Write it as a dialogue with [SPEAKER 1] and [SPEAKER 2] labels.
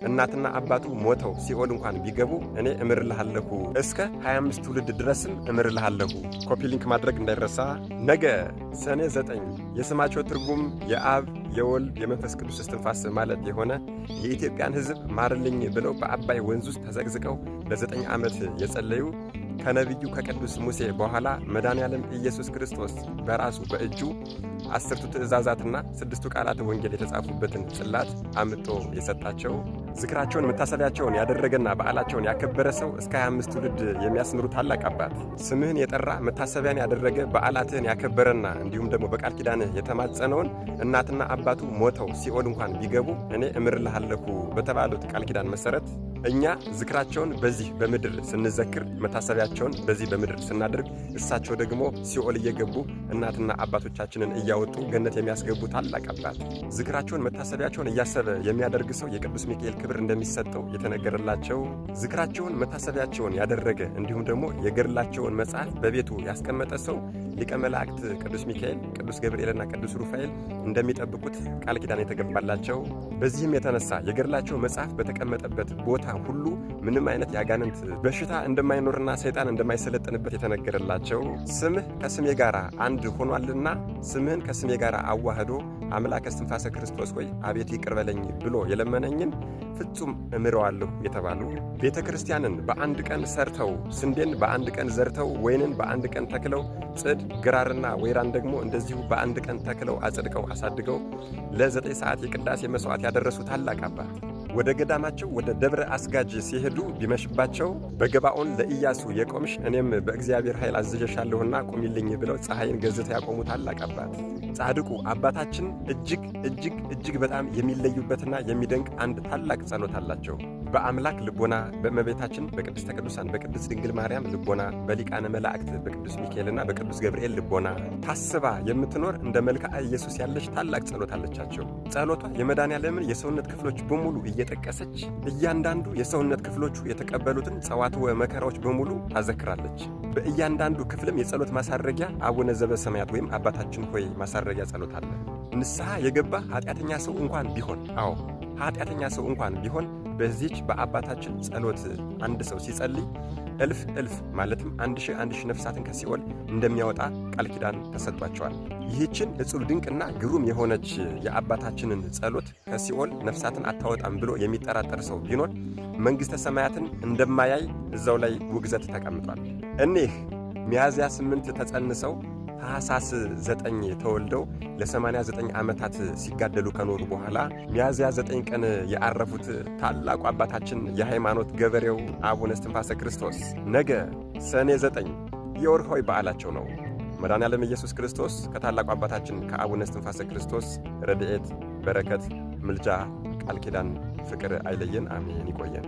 [SPEAKER 1] እናትና አባቱ ሞተው ሲኦል እንኳን ቢገቡ እኔ እምርልሃለሁ እስከ 25 ትውልድ ድረስም እምርልሃለሁ። ኮፒ ሊንክ ማድረግ እንዳይረሳ። ነገ ሰኔ 9 የስማቸው ትርጉም የአብ የወልድ የመንፈስ ቅዱስ እስትንፋስ ማለት የሆነ የኢትዮጵያን ሕዝብ ማርልኝ ብለው በአባይ ወንዝ ውስጥ ተዘቅዝቀው ለ9 ዓመት የጸለዩ ከነቢዩ ከቅዱስ ሙሴ በኋላ መድኃኔዓለም ኢየሱስ ክርስቶስ በራሱ በእጁ 10ቱ ትእዛዛትና 6ቱ ቃላተ ወንጌል የተጻፉበትን ጽላት አምጦ የሰጣቸው ዝክራቸውን መታሰቢያቸውን ያደረገና በዓላቸውን ያከበረ ሰው እስከ 25 ትውልድ የሚያስምሩ ታላቅ አባት ስምህን የጠራ መታሰቢያን ያደረገ በዓላትህን ያከበረና እንዲሁም ደግሞ በቃል ኪዳንህ የተማጸነውን እናትና አባቱ ሞተው ሲኦል እንኳን ቢገቡ እኔ እምርልሃለሁ በተባሉት ቃል ኪዳን መሰረት እኛ ዝክራቸውን በዚህ በምድር ስንዘክር መታሰቢያቸውን በዚህ በምድር ስናደርግ እሳቸው ደግሞ ሲኦል እየገቡ እናትና አባቶቻችንን እያወጡ ገነት የሚያስገቡ ታላቅ አባት ዝክራቸውን መታሰቢያቸውን እያሰበ የሚያደርግ ሰው የቅዱስ ሚካኤል ክብር እንደሚሰጠው የተነገረላቸው ዝክራቸውን መታሰቢያቸውን ያደረገ እንዲሁም ደግሞ የገድላቸውን መጽሐፍ በቤቱ ያስቀመጠ ሰው ሊቀ መላእክት ቅዱስ ሚካኤል፣ ቅዱስ ገብርኤልና ቅዱስ ሩፋኤል እንደሚጠብቁት ቃል ኪዳን የተገባላቸው በዚህም የተነሳ የገድላቸው መጽሐፍ በተቀመጠበት ቦታ ሁሉ ምንም አይነት ያጋንንት በሽታ እንደማይኖርና ሰይጣን እንደማይሰለጥንበት የተነገረላቸው ስምህ ከስሜ ጋር አንድ ሆኗልና ስምህን ከስሜ ጋር አዋህዶ አምላከ እስትንፋሰ ክርስቶስ ሆይ አቤቱ ይቅር በለኝ ብሎ የለመነኝን ፍጹም እምረዋለሁ የተባሉ ቤተ ክርስቲያንን በአንድ ቀን ሰርተው ስንዴን በአንድ ቀን ዘርተው ወይንን በአንድ ቀን ተክለው ጽድ ግራርና ወይራን ደግሞ እንደዚሁ በአንድ ቀን ተክለው አጽድቀው አሳድገው ለ9 ሰዓት የቅዳሴ መስዋዕት ያደረሱ ታላቅ አባት ወደ ገዳማቸው ወደ ደብረ አስጋጅ ሲሄዱ ቢመሽባቸው በገባኦን ለኢያሱ የቆምሽ እኔም በእግዚአብሔር ኃይል አዝዤሻለሁና ቁሚልኝ ብለው ፀሐይን ገዝተው ያቆሙ ታላቅ አባት ጻድቁ አባታችን እጅግ በጣም የሚለዩበትና የሚደንቅ አንድ ታላቅ ጸሎት አላቸው። በአምላክ ልቦና በእመቤታችን በቅድስተ ቅዱሳን በቅድስት ድንግል ማርያም ልቦና በሊቃነ መላእክት በቅዱስ ሚካኤልና በቅዱስ ገብርኤል ልቦና ታስባ የምትኖር እንደ መልክዓ ኢየሱስ ያለች ታላቅ ጸሎት አለቻቸው። ጸሎቷ የመድኃኔዓለምን የሰውነት ክፍሎች በሙሉ እየጠቀሰች እያንዳንዱ የሰውነት ክፍሎቹ የተቀበሉትን ጸዋትወ መከራዎች በሙሉ ታዘክራለች። በእያንዳንዱ ክፍልም የጸሎት ማሳረጊያ አቡነ ዘበሰማያት ወይም አባታችን ሆይ ማሳረጊያ ጸሎት አለ። ንስሐ የገባ ኃጢአተኛ ሰው እንኳን ቢሆን ኃጢአተኛ ሰው እንኳን ቢሆን በዚህች በአባታችን ጸሎት አንድ ሰው ሲጸልይ እልፍ ማለትም 1000 ነፍሳትን ከሲኦል እንደሚያወጣ ቃል ኪዳን ተሰጥቷቸዋል። ይህችን እጹብ ድንቅና ግሩም የሆነች የአባታችንን ጸሎት ከሲኦል ነፍሳትን አታወጣም ብሎ የሚጠራጠር ሰው ቢኖር መንግሥተ ሰማያትን እንደማያይ እዛው ላይ ውግዘት ተቀምጧል። እኒህ ሚያዝያ 8 ተጸንሰው ታኅሳስ 9 ተወልደው ለ89 ዓመታት ሲጋደሉ ከኖሩ በኋላ ሚያዝያ 9 ቀን ያረፉት ታላቁ አባታችን የሃይማኖት ገበሬው አቡነ እስትንፋሰ ክርስቶስ ነገ ሰኔ 9 የወርኃዊ በዓላቸው ነው። መድኃኔዓለም ኢየሱስ ክርስቶስ ከታላቁ አባታችን ከአቡነ እስትንፋሰ ክርስቶስ ረድኤት፣ በረከት፣ ምልጃ፣ ቃል ኪዳን፣ ፍቅር አይለየን። አሜን። ይቆየን።